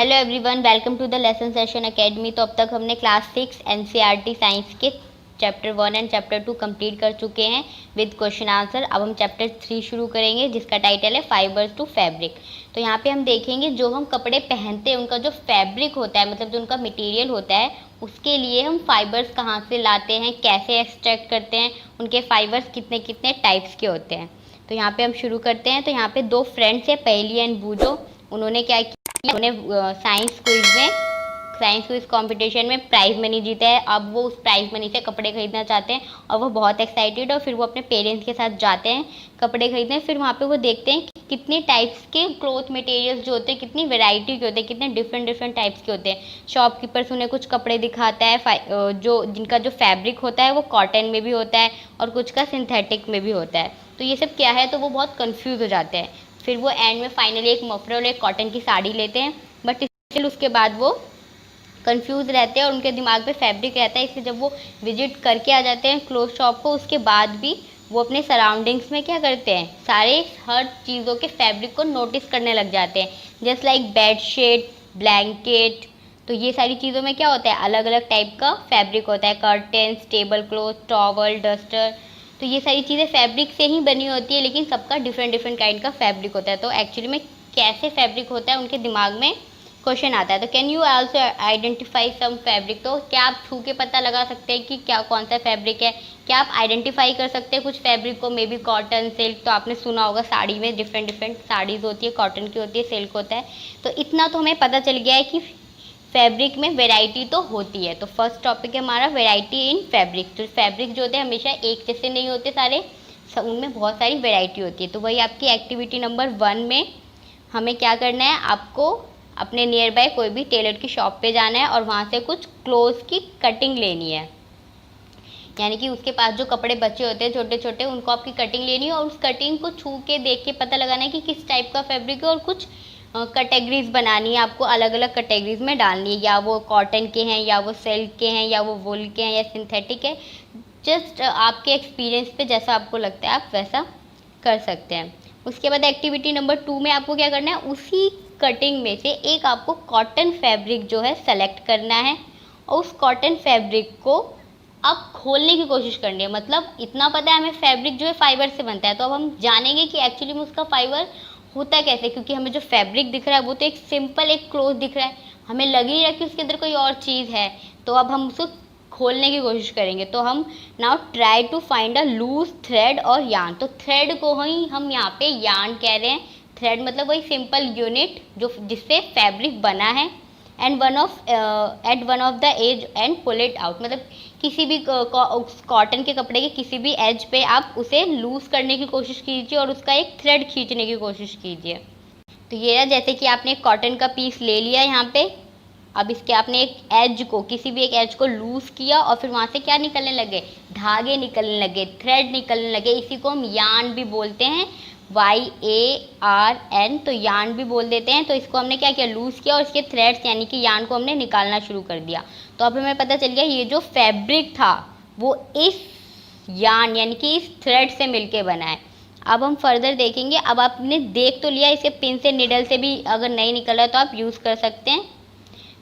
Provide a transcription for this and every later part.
Hello everyone, welcome to the lesson session academy. तो अब तक हमने क्लास 6 एनसीईआरटी साइंस के चैप्टर 1 एंड चैप्टर 2 कंप्लीट कर चुके हैं विद क्वेश्चन आंसर। अब हम चैप्टर 3 शुरू करेंगे जिसका टाइटल है फाइबर्स टू फैब्रिक। तो यहाँ पे हम देखेंगे जो हम कपड़े पहनते हैं उनका जो फैब्रिक होता है, मतलब जो उनका मटेरियल होता है, उसके लिए हम फाइबर्स कहाँ से लाते हैं, कैसे एक्सट्रैक्ट करते हैं, उनके फाइबर्स कितने कितने टाइप्स के होते हैं। तो यहाँ पे हम शुरू करते हैं। तो यहाँ पे दो फ्रेंड्स है, पहेली एंड बूजो। उन्होंने क्या किया, उन्होंने साइंस क्विज कंपटीशन में प्राइज मनी जीता है। अब वो उस प्राइज मनी से कपड़े खरीदना चाहते हैं और वो बहुत एक्साइटेड है। और फिर वो अपने पेरेंट्स के साथ जाते हैं कपड़े खरीदने। फिर वहाँ पे वो देखते हैं कि कितने टाइप्स के क्लॉथ मटेरियल्स जो होते हैं, कितनी वैरायटी के होते हैं, कितने डिफरेंट टाइप्स के होते हैं। शॉपकीपर्स उन्हें कुछ कपड़े दिखाता है जो जिनका जो फैब्रिक होता है वो कॉटन में भी होता है और कुछ का सिंथेटिक में भी होता है। तो ये सब क्या है, तो वो बहुत कंफ्यूज हो जाते हैं। फिर वो एंड में फाइनली एक मफलर और एक कॉटन की साड़ी लेते हैं, बट स्टिल उसके बाद वो कंफ्यूज रहते हैं और उनके दिमाग में फैब्रिक रहता है। इसलिए जब वो विजिट करके आ जाते हैं क्लोथ शॉप को, उसके बाद भी वो अपने सराउंडिंग्स में क्या करते हैं, हर चीज़ों के फैब्रिक को नोटिस करने लग जाते हैं। Just like bed sheet, blanket. तो ये सारी चीज़ों में क्या होता है, अलग अलग टाइप का फैब्रिक होता है। Curtains, table cloth, towel, duster. तो ये सारी चीज़ें फैब्रिक से ही बनी होती है, लेकिन सबका डिफरेंट काइंड का फैब्रिक होता है। तो एक्चुअली में कैसे फैब्रिक होता है उनके दिमाग में क्वेश्चन आता है। तो can you also identify some fabric. तो क्या आप छू के पता लगा सकते हैं कि क्या कौन सा फैब्रिक है? क्या आप आइडेंटिफाई कर सकते हैं कुछ फैब्रिक को? May be cotton, silk. तो आपने सुना होगा साड़ी में डिफरेंट साड़ीज़ होती है, कॉटन की होती है, सिल्क होता है। तो इतना तो हमें पता चल गया है कि फैब्रिक में वेराइटी तो होती है। तो फर्स्ट टॉपिक है हमारा वेराइटी इन फैब्रिक। तो फैब्रिक जो होते हैं हमेशा एक जैसे नहीं होते सारे, उनमें बहुत सारी वेराइटी होती है। तो वही आपकी एक्टिविटी नंबर 1 में हमें क्या करना है, आपको अपने नियर बाय कोई भी टेलर की शॉप पे जाना है और वहाँ से कुछ क्लोथ्स की कटिंग लेनी है। यानी कि उसके पास जो कपड़े बचे होते हैं छोटे छोटे, उनको आपकी कटिंग लेनी है और उस कटिंग को छू के देख के पता लगाना है कि किस टाइप का फैब्रिक है। और कुछ कैटेगरीज बनानी है आपको, अलग अलग कैटेगरीज में डालनी है, या वो कॉटन के हैं, या वो सिल्क के हैं, या वो वुल के हैं, या सिंथेटिक है। जस्ट आपके एक्सपीरियंस पे जैसा आपको लगता है आप वैसा कर सकते हैं। उसके बाद एक्टिविटी नंबर 2 में आपको क्या करना है, उसी कटिंग में से एक आपको कॉटन फैब्रिक जो है सेलेक्ट करना है और उस कॉटन फैब्रिक को अब खोलने की कोशिश करनी है। मतलब इतना पता है हमें फैब्रिक जो है फाइबर से बनता है, तो अब हम जानेंगे कि एक्चुअली में उसका फाइबर होता कैसे। क्योंकि हमें जो फैब्रिक दिख रहा है वो तो एक सिंपल एक क्लोथ दिख रहा है, हमें लग ही रहा है कि उसके अंदर कोई और चीज़ है। तो अब हम उसको खोलने की कोशिश करेंगे। तो हम now try to find a loose thread और यार्न। तो थ्रेड को ही हम यहाँ पे यार्न कह रहे हैं। थ्रेड मतलब वही सिंपल यूनिट जो जिससे फैब्रिक बना है। And at one of the edge and pull it out. मतलब किसी भी कॉटन के कपड़े के किसी भी एज पे आप उसे लूज करने की कोशिश कीजिए और उसका एक थ्रेड खींचने की कोशिश कीजिए। तो ये रहा, जैसे कि आपने एक कॉटन का पीस ले लिया यहाँ पे। अब इसके आपने एक एज को, किसी भी एक एज को लूज किया और फिर वहाँ से क्या निकलने लगे, धागे निकलने लगे, थ्रेड निकलने लगे। इसी को हम यार्न भी बोलते हैं, YARN। तो यार्न भी बोल देते हैं। तो इसको हमने क्या किया, लूज किया और इसके थ्रेड्स यानी कि यार्न को हमने निकालना शुरू कर दिया। तो अब हमें पता चल गया ये जो फैब्रिक था वो इस यार्न यानी कि इस थ्रेड से मिलके बना है। अब हम फर्दर देखेंगे। अब आपने देख तो लिया, इसे पिन से निडल से भी अगर नहीं निकल रहा तो आप यूज़ कर सकते हैं।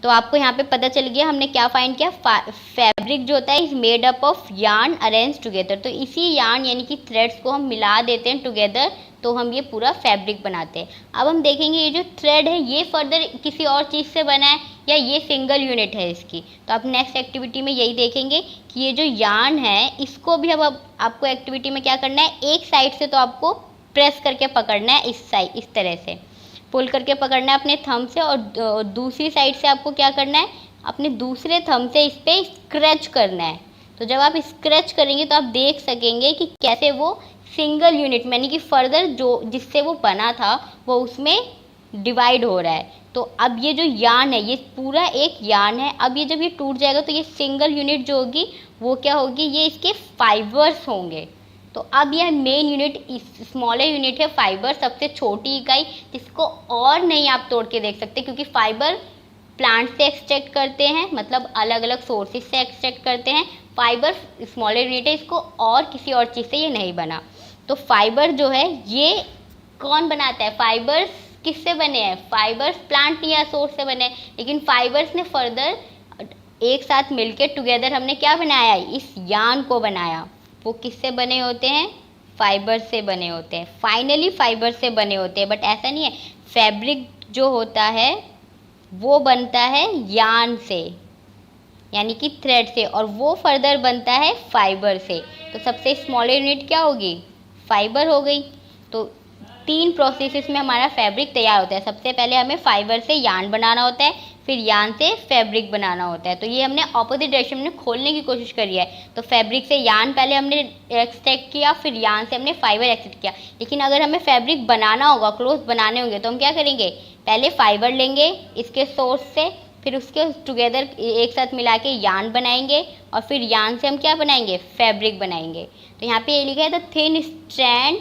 तो आपको यहाँ पे पता चल गया हमने क्या फाइंड किया, फैब्रिक जो होता है is made up of yarn arrange together. तो इसी यार्न यानी कि थ्रेड्स को हम मिला देते हैं टुगेदर, तो हम ये पूरा फैब्रिक बनाते हैं। अब हम देखेंगे ये जो थ्रेड है ये फर्दर किसी और चीज़ से बना है या ये सिंगल यूनिट है इसकी। तो आप नेक्स्ट एक्टिविटी में यही देखेंगे कि ये जो यार्न है इसको भी अब आपको एक्टिविटी में क्या करना है, एक साइड से तो आपको प्रेस करके पकड़ना है, इस तरह से पुल करके पकड़ना है अपने थंब से। और दूसरी साइड से आपको क्या करना है, अपने दूसरे थंब से इस पर स्क्रैच करना है। तो जब आप स्क्रैच करेंगे तो आप देख सकेंगे कि कैसे वो सिंगल यूनिट यानी कि फर्दर जो जिससे वो बना था वो उसमें डिवाइड हो रहा है। तो अब ये जो यार्न है ये पूरा एक यार्न है। अब ये जब ये टूट जाएगा तो ये सिंगल यूनिट जो होगी वो क्या होगी, ये इसके फाइबर्स होंगे। तो अब यह मेन यूनिट स्मॉलर यूनिट है फाइबर, सबसे छोटी इकाई जिसको और नहीं आप तोड़ के देख सकते, क्योंकि फाइबर प्लांट से एक्सट्रैक्ट करते हैं, मतलब अलग अलग सोर्सेज से एक्सट्रैक्ट करते हैं। फाइबर स्मॉलर यूनिट है, इसको और किसी और चीज़ से ये नहीं बना। तो फाइबर जो है ये कौन बनाता है, फाइबर्स किससे बने हैं? फाइबर्स प्लांट या सोर्स से बने हैं, लेकिन फाइबर्स ने फर्दर एक साथ मिलकर टुगेदर हमने क्या बनाया? इस यान को बनाया। वो किससे बने होते हैं? फाइबर से बने होते हैं, फाइनली फाइबर से बने होते हैं। बट ऐसा नहीं है, फैब्रिक जो होता है वो बनता है यान से, यानी कि थ्रेड से, और वो फर्दर बनता है फाइबर से। तो सबसे स्मॉल यूनिट क्या होगी? फाइबर हो गई। तो 3 प्रोसेसेस में हमारा फैब्रिक तैयार होता है। सबसे पहले हमें फाइबर से यान बनाना होता है, फिर यान से फैब्रिक बनाना होता है। तो ये हमने ऑपोजिट डायरेक्शन में खोलने की कोशिश करी है। तो फैब्रिक से यान पहले हमने एक्सट्रैक्ट किया, फिर यान से हमने फाइबर एक्सट्रैक्ट किया। लेकिन अगर हमें फैब्रिक बनाना होगा, क्लोथ बनाने होंगे, तो हम क्या करेंगे? पहले फाइबर लेंगे इसके सोर्स से, फिर उसके टुगेदर एक साथ मिला के यान बनाएंगे, और फिर यान से हम क्या बनाएंगे? फैब्रिक बनाएंगे। तो यहाँ पे ये लिखा है the thin strand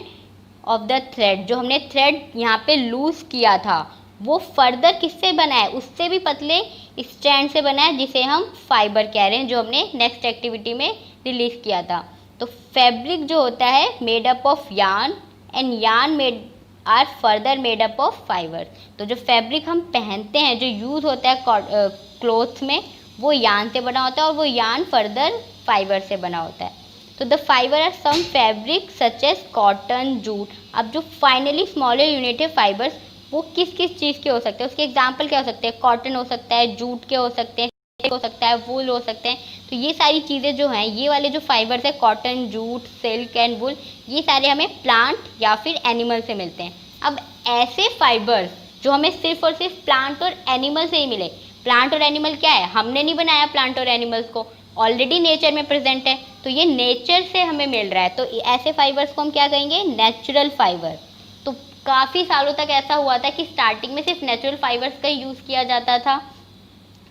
of the thread. जो हमने थ्रेड यहाँ पे लूज किया था वो फर्दर किससे बना है? उससे भी पतले स्ट्रैंड से बना है, जिसे हम फाइबर कह रहे हैं, जो हमने नेक्स्ट एक्टिविटी में रिलीज किया था। तो फैब्रिक जो होता है made up of yarn, and yarn made are further made up of fibre. तो जो फैब्रिक हम पहनते हैं, जो यूज़ होता है क्लोथ में, वो यार्न से बना होता है, और वो यार्न फर्दर फाइबर से बना होता है। तो the fibre are some fabric such as cotton, jute. अब जो फाइनली स्मॉलर यूनिट है फाइबर्स, वो किस किस चीज़ के हो सकते हैं? उसके एग्जाम्पल क्या हो सकते हैं? कॉटन हो सकता है, जूट के हो सकते हैं, हो सकता है, वूल हो सकते हैं। तो ये सारी चीज़ें जो हैं, ये वाले जो फाइबर्स है, cotton, jute, silk and wool, ये सारे हमें प्लांट या फिर एनिमल से मिलते हैं। अब ऐसे फाइबर्स जो हमें सिर्फ और सिर्फ प्लांट और एनिमल से ही मिले, प्लांट और एनिमल क्या है? हमने नहीं बनाया प्लांट और एनिमल्स को, ऑलरेडी नेचर में प्रेजेंट है, तो ये नेचर से हमें मिल रहा है। तो ऐसे फाइबर्स को हम क्या कहेंगे? Natural fibre. तो काफ़ी सालों तक ऐसा हुआ था कि स्टार्टिंग में सिर्फ नेचुरल फाइबर्स का यूज़ किया जाता था,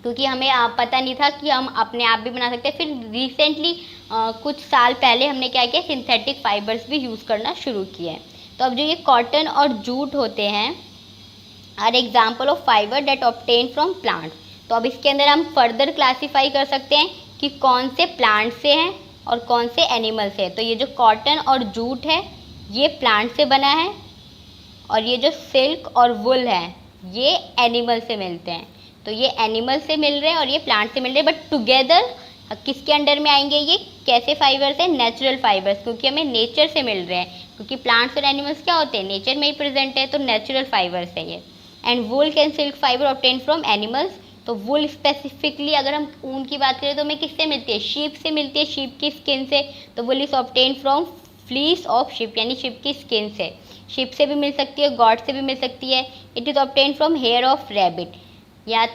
क्योंकि हमें पता नहीं था कि हम अपने आप भी बना सकते हैं। फिर रिसेंटली कुछ साल पहले हमने क्या किया? सिंथेटिक फाइबर्स भी यूज़ करना शुरू किए हैं। तो अब जो ये कॉटन और जूट होते हैं are example of fibre that obtain from plant. तो अब इसके अंदर हम फर्दर क्लासीफाई कर सकते हैं कि कौन से प्लांट से हैं और कौन से एनिमल से है। तो ये जो कॉटन और जूट है ये प्लांट से बना है, और ये जो सिल्क और वुल है ये एनिमल से मिलते हैं। तो ये एनिमल से मिल रहे हैं और ये प्लांट से मिल रहे हैं, बट टुगेदर किसके अंडर में आएंगे? ये कैसे फाइबर्स हैं? नेचुरल फाइबर्स, क्योंकि हमें नेचर से मिल रहे हैं। क्योंकि प्लांट्स और एनिमल्स क्या होते हैं? नेचर में ही प्रेजेंट है, तो नेचुरल फाइबर्स है ये। And wool can silk fibre obtain from animals. तो वुल स्पेसिफिकली अगर हम ऊन की बात करें तो हमें किससे मिलती है? शीप से मिलती है, शीप की स्किन से। तो wool is obtain from fleece of sheep, यानी शीप की स्किन से। शीप से भी मिल सकती है, गॉड से भी मिल सकती है। It is obtain from here of rabbit, या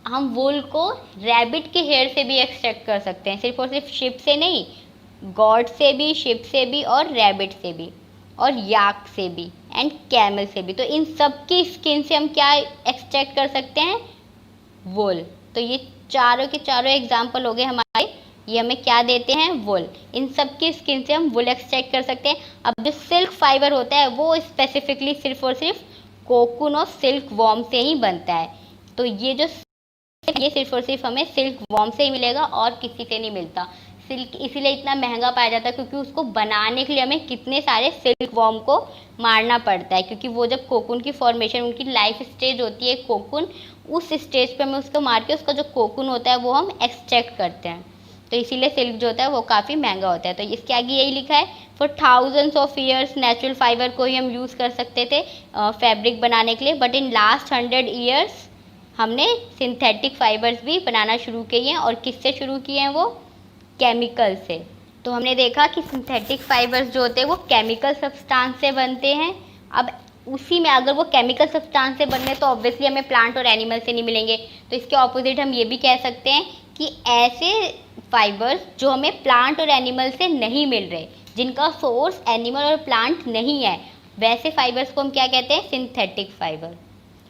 हम वुल को रैबिट के हेयर से भी एक्सट्रैक्ट कर सकते हैं, सिर्फ और सिर्फ शीप से नहीं, गॉड से भी, शीप से भी, और रैबिट से भी, और याक से भी, एंड कैमल से भी। तो इन सब की स्किन से हम क्या एक्सट्रैक्ट कर सकते हैं? वुल। तो ये चारों के चारों एग्जाम्पल हो गए हमारे। ये हमें क्या देते हैं? वुल। इन सब की स्किन से हम वुल एक्सट्रैक्ट कर सकते हैं। अब जो सिल्क फाइबर होता है वो स्पेसिफिकली सिर्फ और सिर्फ कोकून और सिल्क वॉर्म से ही बनता है। तो ये सिर्फ और सिर्फ हमें सिल्क वॉर्म से ही मिलेगा और किसी से नहीं मिलता। सिल्क इसीलिए इतना महंगा पाया जाता है, क्योंकि उसको बनाने के लिए हमें कितने सारे सिल्क वॉर्म को मारना पड़ता है। क्योंकि वो जब कोकून की फॉर्मेशन, उनकी लाइफ स्टेज होती है कोकून, उस स्टेज पे हमें उसको मार के उसका जो कोकून होता है वो हम एक्सट्रैक्ट करते हैं। तो इसीलिए सिल्क जो होता है वो काफ़ी महंगा होता है। तो इसके आगे यही लिखा है, for thousands of years natural fibre को ही हम यूज़ कर सकते थे फैब्रिक बनाने के लिए, बट इन लास्ट 100 ईयर्स हमने सिंथेटिक फाइबर्स भी बनाना शुरू किए हैं। और किससे शुरू किए हैं? वो केमिकल से। तो हमने देखा कि सिंथेटिक फाइबर्स जो होते हैं वो केमिकल सब्सटेंस से बनते हैं। अब उसी में अगर वो केमिकल सब्सटेंस से बनने तो ऑब्वियसली हमें प्लांट और एनिमल से नहीं मिलेंगे। तो इसके ऑपोजिट हम ये भी कह सकते हैं कि ऐसे फाइबर्स जो हमें प्लांट और एनिमल से नहीं मिल रहे, जिनका सोर्स एनिमल और प्लांट नहीं है, वैसे फाइबर्स को हम क्या कहते हैं? Synthetic fibre.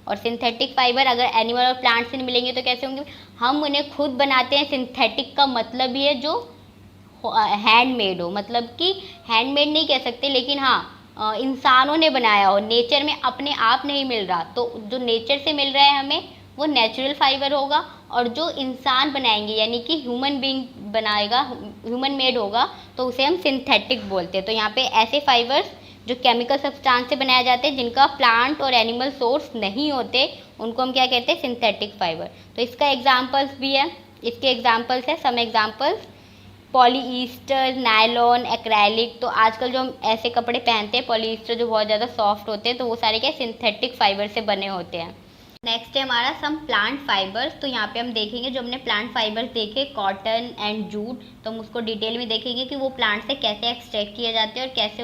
और सिंथेटिक फाइबर अगर एनिमल और प्लांट से नहीं मिलेंगे तो कैसे होंगे? हम उन्हें खुद बनाते हैं। सिंथेटिक का मतलब ही है जो हैंडमेड हो, मतलब कि हैंडमेड नहीं कह सकते, लेकिन हाँ इंसानों ने बनाया हो, नेचर में अपने आप नहीं मिल रहा। तो जो नेचर से मिल रहा है हमें वो नेचुरल फाइबर होगा, और जो इंसान बनाएंगे यानी कि ह्यूमन बीइंग बनाएगा, ह्यूमन मेड होगा, तो उसे हम सिंथेटिक बोलते हैं। तो यहाँ पे ऐसे फाइबर्स जो केमिकल सब्सटेंस से बनाए जाते हैं जिनका प्लांट और एनिमल सोर्स नहीं होते, उनको हम क्या कहते हैं, सिंथेटिक फाइबर। तो इसका एग्जांपल्स भी है, इसके एग्जांपल्स है, सम एग्जांपल्स पॉलीईस्टर, नायलॉन, एक्रेलिक। तो आजकल जो हम ऐसे कपड़े पहनते हैं पॉलीईस्टर जो बहुत ज़्यादा सॉफ्ट होते हैं, तो वो सारे क्या सिंथेटिक फाइबर से बने होते हैं। नेक्स्ट है हमारा सम प्लांट फाइबर्स। तो यहाँ पे हम देखेंगे जो हमने प्लांट फाइबर्स देखे कॉटन एंड जूट, तो हम उसको डिटेल में देखेंगे कि वो प्लांट से कैसे एक्सट्रैक्ट किए जाते हैं और कैसे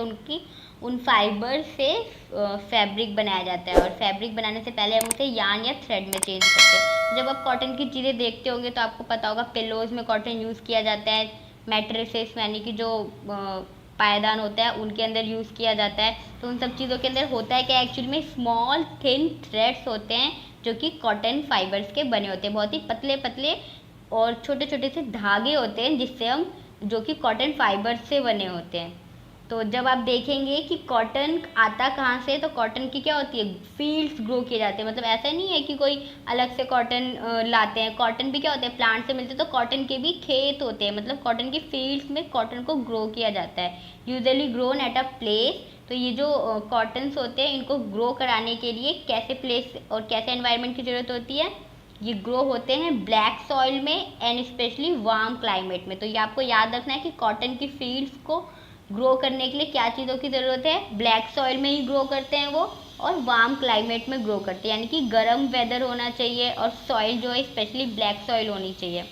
उन फाइबर से फैब्रिक बनाया जाता है। और फैब्रिक बनाने से पहले हम उसे यार्न या थ्रेड में चेंज करते हैं। जब आप कॉटन की चीज़ें देखते होंगे तो आपको पता होगा पिलोज में कॉटन यूज़ किया जाता है, मैट्रेसेस यानी कि जो पायदान होता है उनके अंदर यूज़ किया जाता है। तो उन सब चीज़ों के अंदर होता है कि एक्चुअली में स्मॉल थिन थ्रेड्स होते हैं जो कि कॉटन फाइबर्स के बने होते हैं, बहुत ही पतले पतले और छोटे छोटे से धागे होते हैं जिससे हम जो कि कॉटन फाइबर्स से बने होते हैं। तो जब आप देखेंगे कि कॉटन आता कहाँ से, तो कॉटन की क्या होती है, फील्ड्स ग्रो किए जाते हैं। मतलब ऐसा नहीं है कि कोई अलग से कॉटन लाते हैं, कॉटन भी क्या होते हैं प्लांट से मिलते हैं। तो कॉटन के भी खेत होते हैं, मतलब कॉटन की फील्ड्स में कॉटन को ग्रो किया जाता है, usually grown at a place. तो ये जो कॉटन्स होते हैं इनको ग्रो कराने के लिए कैसे प्लेस और कैसे एनवायरनमेंट की ज़रूरत होती है, ये ग्रो होते हैं ब्लैक सॉइल में एंड स्पेशली वार्म क्लाइमेट में। तो ये आपको याद रखना है कि कॉटन की फील्ड्स को ग्रो करने के लिए क्या चीज़ों की ज़रूरत है, ब्लैक सॉइल में ही ग्रो करते हैं वो, और वार्म क्लाइमेट में ग्रो करते हैं, यानी कि गर्म वेदर होना चाहिए और सॉइल जो है स्पेशली ब्लैक सॉइल होनी चाहिए।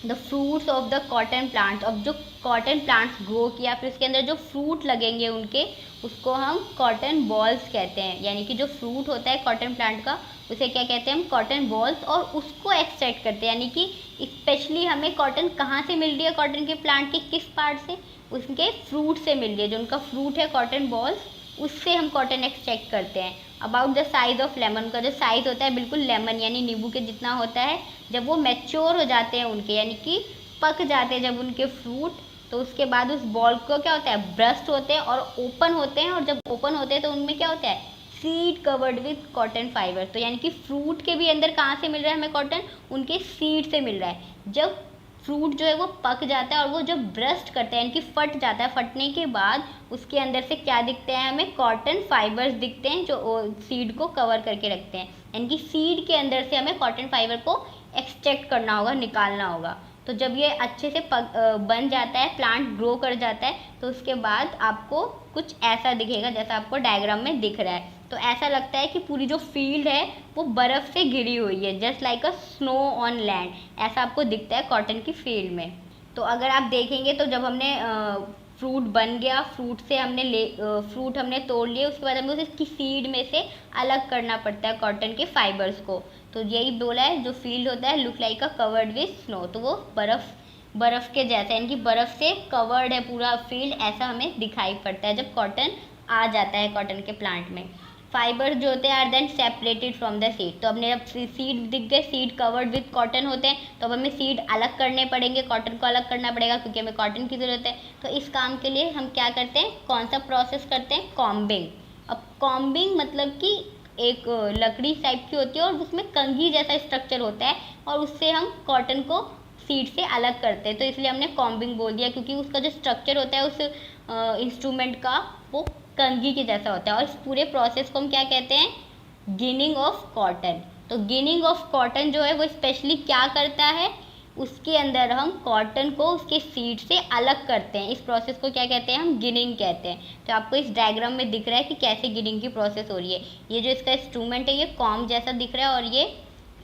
The fruits of the cotton plants, अब जो कॉटन प्लांट्स ग्रो किया फिर उसके अंदर जो फ्रूट लगेंगे उनके, उसको हम कॉटन बॉल्स कहते हैं। यानी कि जो फ्रूट होता है कॉटन प्लांट का उसे क्या कहते हैं हम, कॉटन बॉल्स, और उसको एक्सट्रैक्ट करते हैं। यानी कि स्पेशली हमें कॉटन कहाँ से मिल रही है, कॉटन के प्लांट के किस पार्ट से, उसके फ्रूट से मिल रही है। जो उनका फ्रूट है कॉटन बॉल्स, उससे हम कॉटन एक्सट्रैक्ट करते हैं। About the size of lemon, का जो साइज़ होता है बिल्कुल लेमन यानी नींबू के जितना होता है। जब वो मैच्योर हो जाते हैं उनके, यानी कि पक जाते हैं जब उनके फ्रूट, तो उसके बाद उस बॉल को क्या होता है, ब्रस्ट होते हैं और ओपन होते हैं। और जब ओपन होते हैं तो उनमें क्या होता है, seed covered with cotton fibre. तो यानी कि फ्रूट के भी अंदर कहाँ से मिल रहा है हमें कॉटन, उनके सीड से मिल रहा है। जब फ्रूट जो है वो पक जाता है और वो जब ब्रस्ट करता है यानी कि फट जाता है, फटने के बाद उसके अंदर से क्या दिखते हैं हमें, कॉटन फाइबर्स दिखते हैं जो सीड को कवर करके रखते हैं। यानी कि सीड के अंदर से हमें कॉटन फाइबर को एक्सट्रैक्ट करना होगा, निकालना होगा। तो जब ये अच्छे से बन जाता है, प्लांट ग्रो कर जाता है, तो उसके बाद आपको कुछ ऐसा दिखेगा जैसा आपको डायग्राम में दिख रहा है। तो ऐसा लगता है कि पूरी जो फील्ड है वो बर्फ़ से घिरी हुई है, just like a snow on land, ऐसा आपको दिखता है कॉटन की फील्ड में। तो अगर आप देखेंगे तो जब हमने फ्रूट बन गया, फ्रूट से हमने फ्रूट हमने तोड़ लिए, उसके बाद हमें उसकी सीड में से अलग करना पड़ता है कॉटन के फाइबर्स को। तो यही बोला है, जो फील्ड होता है look like a covered with snow, तो वो बर्फ़ के जैसा, यानी कि बर्फ़ से कवर्ड है पूरा फील्ड, ऐसा हमें दिखाई पड़ता है जब कॉटन आ जाता है कॉटन के प्लांट में। फाइबर जो होते हैं are then separated from the seed. तो अपने अब सीड दिख गए, सीड कवर्ड विथ कॉटन होते हैं, तो अब हमें सीड अलग करने पड़ेंगे, कॉटन को अलग करना पड़ेगा क्योंकि हमें कॉटन की ज़रूरत है। तो इस काम के लिए हम क्या करते हैं, कौन सा प्रोसेस करते हैं, कॉम्बिंग। अब कॉम्बिंग मतलब कि एक लकड़ी टाइप की होती है और उसमें कंघी जैसा स्ट्रक्चर होता है और उससे हम कॉटन को सीड से अलग करते हैं। तो इसलिए हमने कॉम्बिंग बोल दिया क्योंकि उसका जो स्ट्रक्चर होता है उस इंस्ट्रूमेंट का, वो कंघी के जैसा होता है। और इस पूरे प्रोसेस को हम क्या कहते हैं, गिनिंग ऑफ कॉटन। तो गिनिंग ऑफ कॉटन जो है वो स्पेशली क्या करता है, उसके अंदर हम कॉटन को उसके सीड से अलग करते हैं। इस प्रोसेस को क्या कहते हैं, हम गिनिंग कहते हैं। तो आपको इस डायग्राम में दिख रहा है कि कैसे गिनिंग की प्रोसेस हो रही है। ये जो इसका इंस्ट्रूमेंट है ये कॉम्ब जैसा दिख रहा है और ये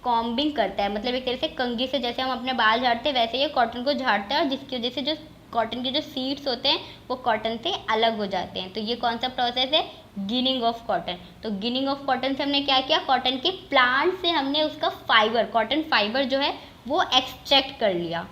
कॉम्बिंग करता है, मतलब एक तरह से कंघी से जैसे हम अपने बाल झाड़ते हैं वैसे ये कॉटन को झाड़ता है और जिसकी वजह से जो कॉटन के जो सीड्स होते हैं वो कॉटन से अलग हो जाते हैं। तो ये कौन सा प्रोसेस है, गिनिंग ऑफ कॉटन। तो गिनिंग ऑफ कॉटन से हमने क्या किया, कॉटन के प्लांट से हमने उसका फाइबर, कॉटन फाइबर जो है वो एक्सट्रैक्ट कर लिया।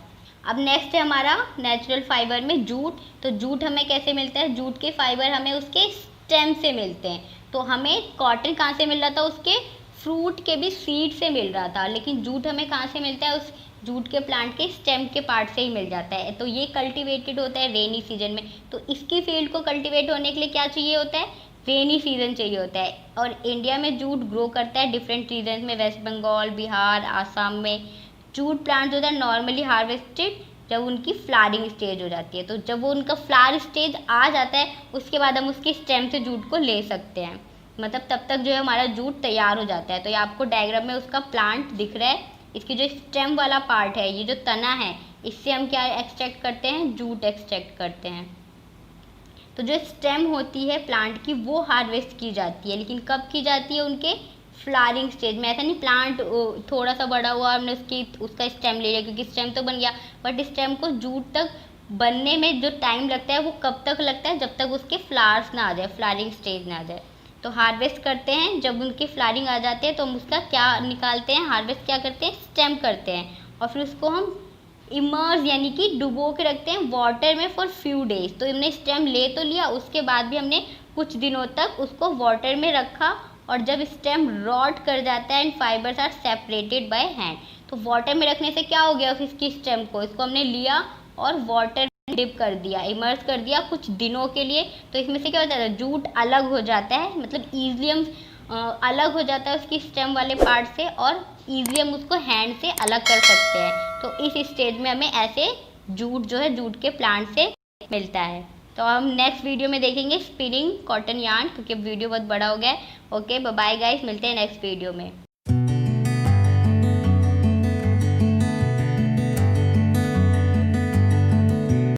अब नेक्स्ट है हमारा नेचुरल फाइबर में जूट। तो जूट हमें कैसे मिलता है, जूट के फाइबर हमें उसके स्टेम से मिलते हैं। तो हमें कॉटन कहाँ से मिल रहा था, उसके फ्रूट के भी सीड से मिल रहा था, लेकिन जूट हमें कहाँ से मिलता है, उस जूट के प्लांट के स्टेम के पार्ट से ही मिल जाता है। तो ये कल्टीवेटेड होता है रेनी सीजन में। तो इसकी फील्ड को कल्टीवेट होने के लिए क्या चाहिए होता है, रेनी सीजन चाहिए होता है। और इंडिया में जूट ग्रो करता है डिफरेंट रीजन में, वेस्ट बंगाल, बिहार, आसाम में। जूट प्लांट जो होता है नॉर्मली हार्वेस्टेड जब उनकी फ्लावरिंग स्टेज हो जाती है। तो जब वो उनका फ्लावर स्टेज आ जाता है उसके बाद हम उसकी स्टेम से जूट को ले सकते हैं, मतलब तब तक जो है हमारा जूट तैयार हो जाता है। तो ये आपको डायग्राम में उसका प्लांट दिख रहा है। इसकी जो स्टेम वाला पार्ट है, ये जो तना है, इससे हम क्या एक्सट्रैक्ट करते हैं, जूट एक्सट्रैक्ट करते हैं। तो जो स्टेम होती है प्लांट की वो हार्वेस्ट की जाती है, लेकिन कब की जाती है, उनके फ्लावरिंग स्टेज में। ऐसा नहीं प्लांट थोड़ा सा बड़ा हुआ हमने उसका स्टेम ले लिया, क्योंकि स्टेम तो बन गया, बट स्टेम को जूट तक बनने में जो टाइम लगता है वो कब तक लगता है, जब तक उसके फ्लावर्स ना आ जाए, फ्लावरिंग स्टेज ना आ जाए। तो हार्वेस्ट करते हैं जब उनके फ्लावरिंग आ जाते हैं, तो हम उसका क्या निकालते हैं, हार्वेस्ट क्या करते हैं, स्टेम करते हैं, और फिर उसको हम इमर्ज यानी कि डुबो के रखते हैं वाटर में फॉर फ्यू डेज। तो हमने स्टेम ले तो लिया, उसके बाद भी हमने कुछ दिनों तक उसको वाटर में रखा, और जब स्टेम रॉट कर जाता है and fibres are separated by hand. तो वाटर में रखने से क्या हो गया, फिर इसकी स्टेम को, इसको हमने लिया और वाटर में डिप कर दिया, इमर्ज कर दिया कुछ दिनों के लिए। तो इसमें से क्या हो जाता है, जूट अलग हो जाता है, मतलब ईजिली हम अलग हो जाता है उसकी स्टेम वाले पार्ट से, और ईजिली हम उसको हैंड से अलग कर सकते हैं। तो इस स्टेज में हमें ऐसे जूट जो है जूट के प्लांट से मिलता है। तो हम नेक्स्ट वीडियो में देखेंगे स्पिनिंग कॉटन यार्न, क्योंकि वीडियो बहुत बड़ा हो गया है। ओके, बाय बाय गाइस, मिलते हैं नेक्स्ट वीडियो में।